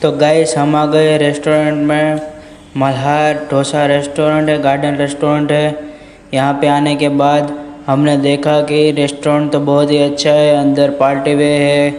तो गाइस हम आ गए रेस्टोरेंट में। मल्हार डोसा रेस्टोरेंट है, गार्डन रेस्टोरेंट है। यहाँ पे आने के बाद हमने देखा कि रेस्टोरेंट तो बहुत ही अच्छा है। अंदर पार्टी वे है,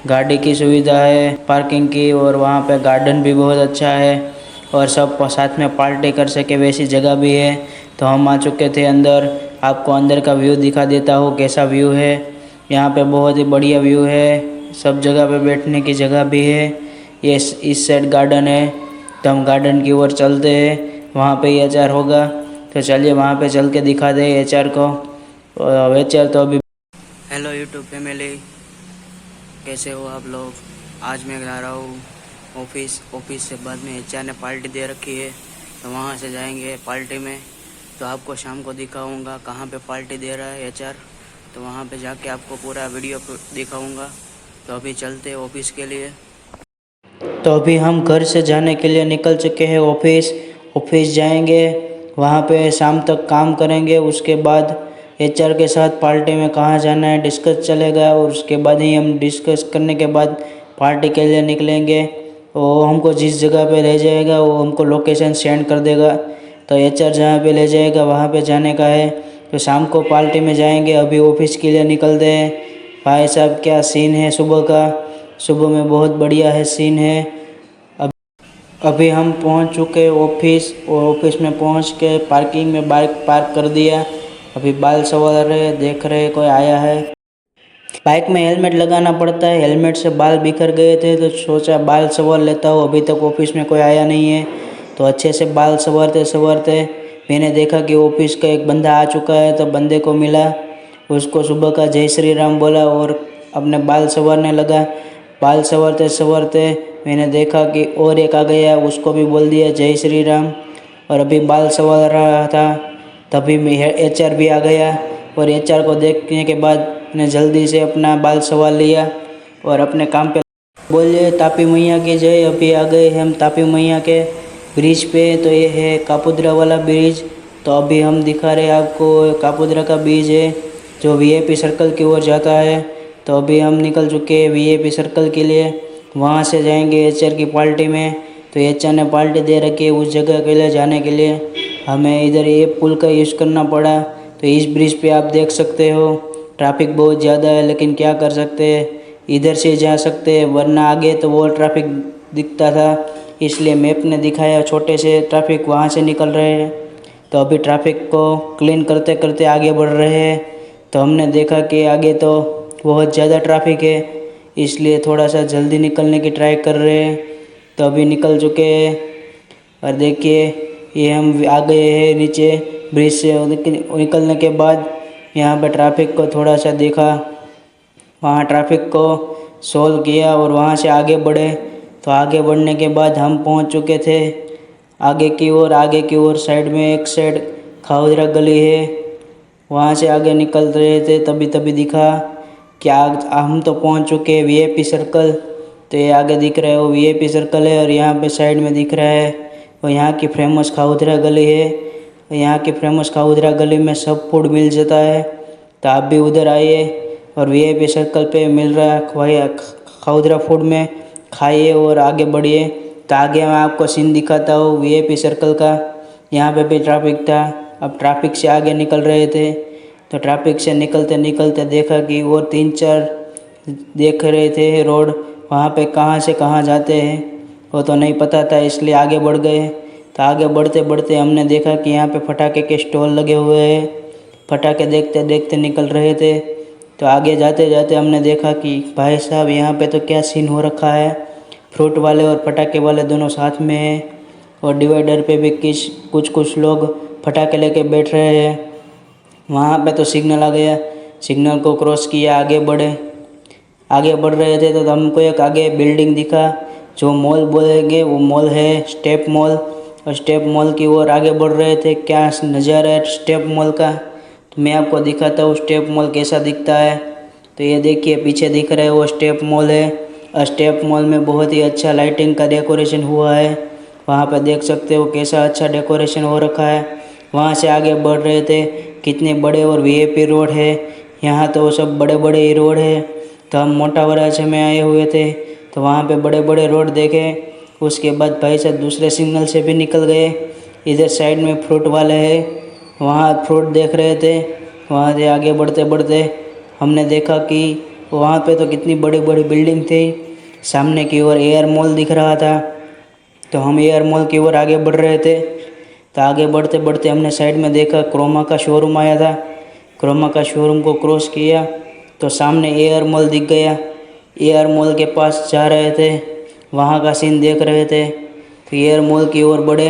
गाड़ी की सुविधा है पार्किंग की, और वहाँ पे गार्डन भी बहुत अच्छा है और सब साथ में पार्टी कर सके वैसी जगह भी है। तो हम आ चुके थे अंदर। आपको अंदर का व्यू दिखा देता हूँ कैसा व्यू है। यहाँ पे बहुत ही बढ़िया व्यू है, सब जगह पे बैठने की जगह भी है। ये इस साइड गार्डन है, तो हम गार्डन की ओर चलते हैं। वहाँ पे एचआर होगा, तो चलिए वहाँ पे चल के दिखा दे एचआर को। एचआर तो अभी। हेलो यूट्यूब फैमिली, कैसे हो आप लोग। आज मैं जा रहा हूँ ऑफिस से बाद में एचआर ने पार्टी दे रखी है, तो वहाँ से जाएंगे पार्टी में। तो आपको शाम को दिखाऊंगा कहाँ पे पार्टी दे रहा है एचआर, तो वहाँ पे जाके आपको पूरा वीडियो दिखाऊंगा। तो अभी चलते हैं ऑफिस के लिए। तो अभी हम घर से जाने के लिए निकल चुके हैं ऑफिस जाएंगे, वहाँ पे शाम तक काम करेंगे। उसके बाद एचआर के साथ पार्टी में कहाँ जाना है डिस्कस चलेगा, और उसके बाद ही हम डिस्कस करने के बाद पार्टी के लिए निकलेंगे। वो हमको जिस जगह पे ले जाएगा वो हमको लोकेशन सेंड कर देगा, तो एचआर जहाँ पे ले जाएगा वहाँ पे जाने का है। तो शाम को पार्टी में जाएंगे, अभी ऑफिस के लिए निकलते हैं। भाई साहब क्या सीन है सुबह का, सुबह में बहुत बढ़िया है सीन है। अभी हम पहुंच चुके ऑफिस, और ऑफिस में पहुंच के पार्किंग में बाइक पार्क कर दिया। अभी बाल संवार रहे, देख रहे कोई आया है। बाइक में हेलमेट लगाना पड़ता है, हेलमेट से बाल बिखर गए थे तो सोचा बाल संवार लेता हूँ। अभी तक ऑफिस में कोई आया नहीं है, तो अच्छे से बाल संवारते मैंने देखा कि ऑफिस का एक बंदा आ चुका है, तो बंदे को मिला, उसको सुबह का जय श्री राम बोला और अपने बाल संवारने लगा। बाल संवारते मैंने देखा कि और एक आ गया, उसको भी बोल दिया जय श्री राम। और अभी बाल संवार रहा था तभी एचआर भी आ गया, और एचआर को देखने के बाद मैंने जल्दी से अपना बाल संवार लिया और अपने काम पे बोलिए तापी मैया की जय। अभी आ गए हम तापी मैया के ब्रिज पे, तो ये है कापुद्रा वाला ब्रिज। तो अभी हम दिखा रहे आपको कापुद्रा का ब्रिज है जो वीआईपी सर्कल की ओर जाता है। तो अभी हम निकल चुके हैं वीआईपी सर्कल के लिए, वहाँ से जाएंगे एचआर की पार्टी में। तो एचआर ने पार्टी दे रखी है, उस जगह के लिए जाने के लिए हमें इधर ये पुल का यूज़ करना पड़ा। तो इस ब्रिज पे आप देख सकते हो ट्रैफिक बहुत ज़्यादा है, लेकिन क्या कर सकते हैं, इधर से जा सकते हैं, वरना आगे तो वो ट्रैफिक दिखता था, इसलिए मैप ने दिखाया छोटे से ट्रैफिक वहाँ से निकल रहे हैं। तो अभी ट्रैफिक को क्लीन करते करते आगे बढ़ रहे हैं। तो हमने देखा कि आगे तो बहुत ज़्यादा ट्रैफिक है, इसलिए थोड़ा सा जल्दी निकलने की ट्राई कर रहे हैं। तो अभी निकल चुके हैं, और देखिए ये हम आ गए हैं नीचे ब्रिज से। निकलने के बाद यहाँ पे ट्रैफिक को थोड़ा सा देखा, वहाँ ट्रैफिक को सोल्व किया और वहाँ से आगे बढ़े। तो आगे बढ़ने के बाद हम पहुँच चुके थे आगे की ओर साइड में एक साइड खाउदरा गली है, वहाँ से आगे निकल रहे थे तभी दिखा कि हम तो पहुँच चुके हैं वीआईपी सर्कल। तो ये आगे दिख रहा है वो वीआईपी सर्कल है, और यहाँ पे साइड में दिख रहा है और यहाँ की फेमस खाउदरा गली है। यहाँ की फेमस खाउदरा गली में सब फूड मिल जाता है, तो आप भी उधर आइए और वीआईपी सर्कल पे मिल रहा है खाउदरा फूड में खाइए और आगे बढ़िए। तो आगे मैं आपको सीन दिखाता हूँ वीआईपी सर्कल का। यहाँ पे भी ट्रैफिक था, अब ट्रैफिक से आगे निकल रहे थे। तो ट्रैफिक से निकलते देखा कि वो 3-4 देख रहे थे रोड, वहाँ पे कहाँ से कहाँ जाते हैं वो तो नहीं पता था, इसलिए आगे बढ़ गए। तो आगे बढ़ते हमने देखा कि यहाँ पे पटाखे के स्टॉल लगे हुए हैं, पटाखे देखते निकल रहे थे। तो आगे जाते हमने देखा कि भाई साहब यहाँ पे तो क्या सीन हो रखा है, फ्रूट वाले और पटाखे वाले दोनों साथ में हैं, और डिवाइडर पे भी कुछ लोग पटाखे लेके बैठ रहे हैं। वहाँ पे तो सिग्नल आ गया, सिग्नल को क्रॉस किया, आगे बढ़ रहे थे। तो हमको एक आगे बिल्डिंग दिखा, जो मॉल बोलेंगे वो मॉल है स्टेप मॉल, और स्टेप मॉल की ओर आगे बढ़ रहे थे। क्या नज़ारा है स्टेप मॉल का, तो मैं आपको दिखाता हूँ स्टेप मॉल कैसा दिखता है। तो ये देखिए पीछे दिख रहा है वो स्टेप मॉल है, और स्टेप मॉल में बहुत ही अच्छा लाइटिंग का डेकोरेशन हुआ है। वहाँ पर देख सकते हो कैसा अच्छा डेकोरेशन हो रखा है। वहाँ से आगे बढ़ रहे थे, कितने बड़े और वीआईपी रोड है, यहाँ तो सब बड़े ही रोड है। तो हम मोटा वराछे में आए हुए थे, तो वहाँ पे बड़े रोड देखे, उसके बाद भाई साहब दूसरे सिग्नल से भी निकल गए। इधर साइड में फ्रूट वाले हैं, वहाँ फ्रूट देख रहे थे। वहाँ से आगे बढ़ते बढ़ते हमने देखा कि वहाँ पे तो कितनी बड़ी बड़ी बिल्डिंग थी। सामने की ओर एयर मॉल दिख रहा था, तो हम एयर मॉल की ओर आगे बढ़ रहे थे। तो आगे बढ़ते बढ़ते हमने साइड में देखा क्रोमा का शोरूम आया था। क्रोमा का शोरूम को क्रॉस किया तो सामने एयर मॉल दिख गया। एयर मॉल के पास जा रहे थे, वहाँ का सीन देख रहे थे। तो एयर मॉल की ओर बढ़े,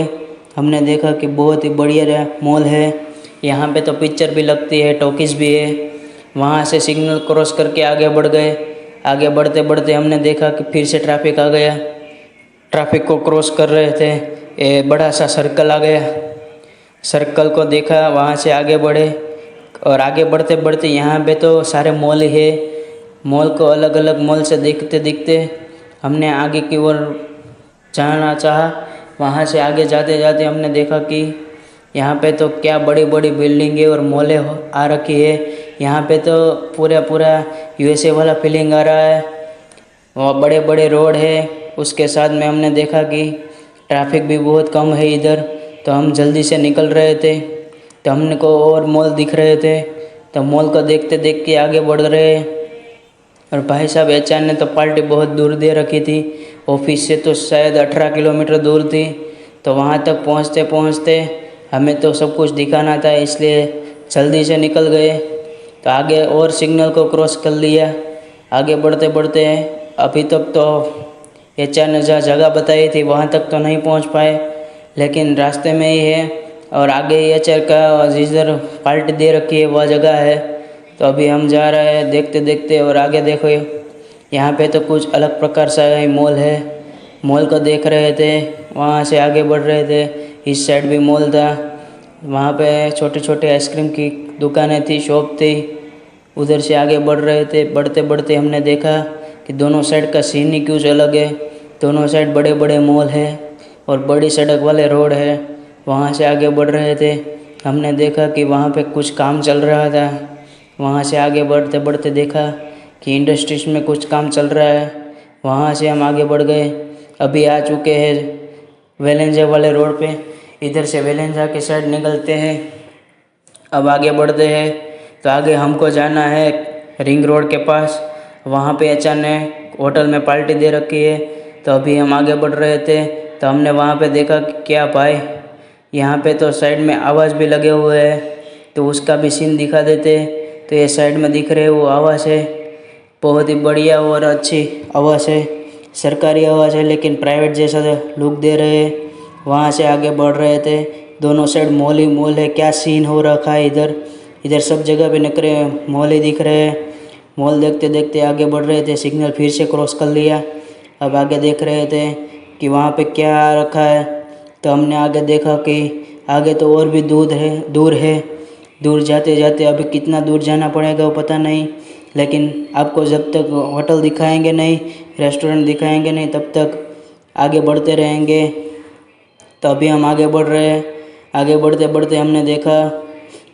हमने देखा कि बहुत ही बढ़िया मॉल है। यहाँ पे तो पिक्चर भी लगती है, टॉकीज़ भी है। वहाँ से सिग्नल क्रॉस करके आगे बढ़ गए। आगे बढ़ते बढ़ते हमने देखा कि फिर से ट्रैफिक आ गया। ट्रैफिक को क्रॉस कर रहे थे, एक बड़ा सा सर्कल आ गया। सर्कल को देखा, वहाँ से आगे बढ़े और आगे बढ़ते बढ़ते यहाँ पे तो सारे मॉल ही है। मॉल को अलग अलग मॉल से देखते देखते हमने आगे की ओर जाना चाहा। वहाँ से आगे जाते जाते हमने देखा कि यहाँ पे तो क्या बड़ी बड़ी बिल्डिंगें और मॉलें आ रखी है। यहाँ पे तो पूरा यूएसए वाला फीलिंग आ रहा है। वहाँ बड़े बड़े रोड है, उसके साथ में हमने देखा कि ट्रैफिक भी बहुत कम है इधर। तो हम जल्दी से निकल रहे थे, तो हमने को और मॉल दिख रहे थे, तो मॉल को देखते देखते आगे बढ़ रहे। और भाई साहब एचआर ने तो पार्टी बहुत दूर दे रखी थी, ऑफिस से तो शायद 18 किलोमीटर दूर थी। तो वहाँ तक पहुँचते पहुँचते हमें तो सब कुछ दिखाना था, इसलिए जल्दी से निकल गए। तो आगे और सिग्नल को क्रॉस कर लिया। आगे बढ़ते बढ़ते अभी तक तो एचआर ने जहाँ जगह बताई थी वहाँ तक तो नहीं पहुँच पाए, लेकिन रास्ते में ही है। और आगे एचआर का जिधर पार्टी दे रखी है वह जगह है। तो अभी हम जा रहे हैं देखते देखते। और आगे देखो, यहाँ पे तो कुछ अलग प्रकार सा मॉल है। मॉल को देख रहे थे, वहाँ से आगे बढ़ रहे थे। इस साइड भी मॉल था, वहाँ पे छोटे छोटे आइसक्रीम की दुकानें थी, शॉप थी। उधर से आगे बढ़ रहे थे। बढ़ते बढ़ते हमने देखा कि दोनों साइड का सीन ही कुछ अलग है। दोनों साइड बड़े बड़े मॉल है और बड़ी सड़क वाले रोड है। वहाँ से आगे बढ़ रहे थे, हमने देखा कि वहाँ पे कुछ काम चल रहा था। वहाँ से आगे बढ़ते बढ़ते देखा कि इंडस्ट्रीज में कुछ काम चल रहा है। वहाँ से हम आगे बढ़ गए। अभी आ चुके हैं वेलेंजा वाले रोड पे। इधर से वेलेंजा के साइड निकलते हैं, अब आगे बढ़ते हैं। तो आगे हमको जाना है रिंग रोड के पास। वहाँ पे एचआर ने होटल में पार्टी दे रखी है। तो अभी हम आगे बढ़ रहे थे, तो हमने वहाँ पे देखा कि क्या भाई, यहाँ पे तो साइड में आवाज़ भी लगे हुए हैं, तो उसका भी सीन दिखा देते। तो ये साइड में दिख रहे वो आवाज़ है, बहुत ही बढ़िया और अच्छी आवाज़ है। सरकारी आवाज़ है लेकिन प्राइवेट जैसा लुक दे रहे हैं। वहाँ से आगे बढ़ रहे थे, दोनों साइड मॉल ही मॉल है। क्या सीन हो रखा है इधर, इधर सब जगह पे निकले मॉल ही दिख रहे हैं। मॉल देखते देखते आगे बढ़ रहे थे। सिग्नल फिर से क्रॉस कर लिया। अब आगे देख रहे थे कि वहाँ पे क्या आ रखा है। तो हमने आगे देखा कि आगे तो और भी दूर है। दूर जाते जाते अभी कितना दूर जाना पड़ेगा वो पता नहीं, लेकिन आपको जब तक होटल दिखाएंगे नहीं, रेस्टोरेंट दिखाएंगे नहीं, तब तक आगे बढ़ते रहेंगे। तो अभी हम आगे बढ़ रहे हैं। आगे बढ़ते बढ़ते हमने देखा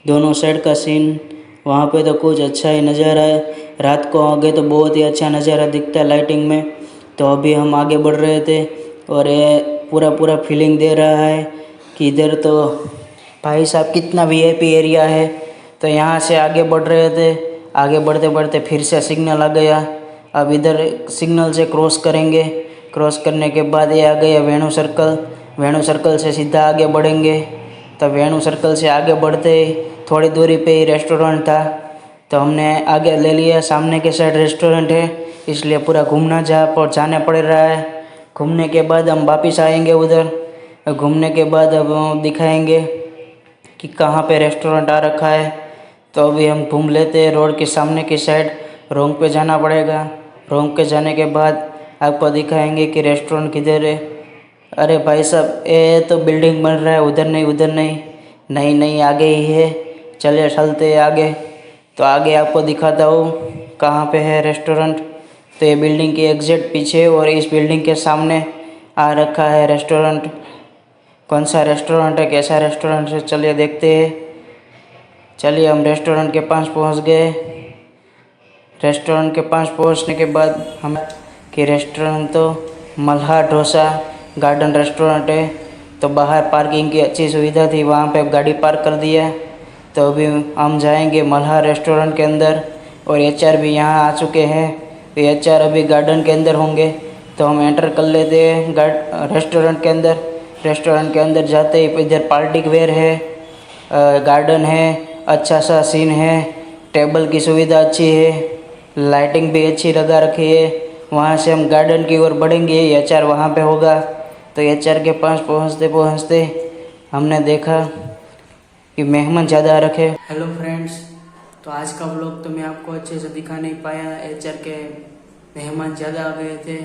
दोनों साइड का सीन, वहाँ पे तो कुछ अच्छा ही नज़ारा है। रात को आगे तो बहुत ही अच्छा नज़ारा दिखता है लाइटिंग में। तो अभी हम आगे बढ़ रहे थे और ये पूरा फीलिंग दे रहा है कि इधर तो भाई साहब कितना वीआईपी एरिया है। तो यहाँ से आगे बढ़ रहे थे, आगे बढ़ते बढ़ते फिर से सिग्नल आ गया। अब इधर सिग्नल से क्रॉस करेंगे। क्रॉस करने के बाद ये आ गया वेणु सर्कल। वेणु सर्कल से सीधा आगे बढ़ेंगे। तो वेणु सर्कल से आगे बढ़ते थोड़ी दूरी पे ही रेस्टोरेंट था, तो हमने आगे ले लिया। सामने के साइड रेस्टोरेंट है, इसलिए पूरा घूमना जाने पड़ रहा है। घूमने के बाद हम वापस आएंगे उधर। घूमने के बाद अब हम दिखाएंगे कि कहाँ पे रेस्टोरेंट आ रखा है। तो अभी हम घूम लेते हैं रोड के सामने की साइड। रोंग पे जाना पड़ेगा। रोंग पे जाने के बाद आपको दिखाएंगे कि रेस्टोरेंट किधर है। अरे भाई साहब, ये तो बिल्डिंग बन रहा है, उधर नहीं, नहीं आगे ही है। चलिए चलते आगे। तो आगे आपको दिखाता हूँ कहाँ पे है रेस्टोरेंट। तो ये बिल्डिंग के एग्जैक्ट पीछे और इस बिल्डिंग के सामने आ रखा है रेस्टोरेंट। कौन सा रेस्टोरेंट है, कैसा रेस्टोरेंट है, चलिए देखते हैं। चलिए हम रेस्टोरेंट के पास पहुंच गए। रेस्टोरेंट के पास पहुंचने के बाद हम कि रेस्टोरेंट तो मल्हार डोसा गार्डन रेस्टोरेंट है। तो बाहर पार्किंग की अच्छी सुविधा थी, वहाँ पे गाड़ी पार्क कर दिया। तो अभी हम जाएंगे मल्हार रेस्टोरेंट के अंदर और एचआर भी यहाँ आ चुके हैं। तो एचआर अभी गार्डन के अंदर होंगे, तो हम एंटर कर लेते हैं रेस्टोरेंट के अंदर। रेस्टोरेंट के अंदर जाते ही इधर पार्टी वेयर है, गार्डन है, अच्छा सा सीन है, टेबल की सुविधा अच्छी है, लाइटिंग भी अच्छी लगा रखी है। वहाँ से हम गार्डन की ओर बढ़ेंगे, एचआर वहाँ पे होगा। तो एचआर के पास पहुँचते पहुँचते हमने देखा कि मेहमान ज़्यादा रखे। हेलो फ्रेंड्स, तो आज का व्लॉग तो मैं आपको अच्छे से दिखा नहीं पाया, एचआर के मेहमान ज़्यादा आ गए थे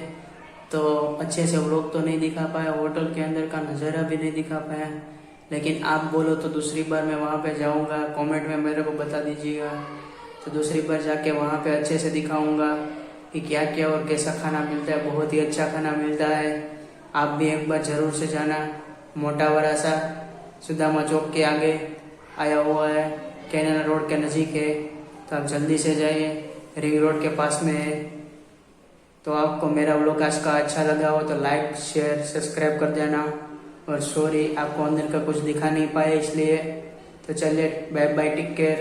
तो अच्छे से व्लॉग तो नहीं दिखा पाया, होटल के अंदर का नज़ारा भी नहीं दिखा पाया। लेकिन आप बोलो तो दूसरी बार मैं वहाँ पे जाऊँगा, कमेंट में मेरे को बता दीजिएगा, तो दूसरी बार जाके वहाँ पे अच्छे से दिखाऊँगा कि क्या क्या और कैसा खाना मिलता है। बहुत ही अच्छा खाना मिलता है, आप भी एक बार ज़रूर से जाना। मोटा वरासा सुदामा चौक के आगे आया हुआ है, कैनाल रोड के नज़दीक है, तो आप जल्दी से जाइए, रिंग रोड के पास में है। तो आपको मेरा व्लॉग आज का अच्छा लगा हो तो लाइक शेयर सब्सक्राइब कर देना। और सॉरी आपको अंदर का कुछ दिखा नहीं पाया इसलिए। तो चलिए, बाय बाय, टेक केयर।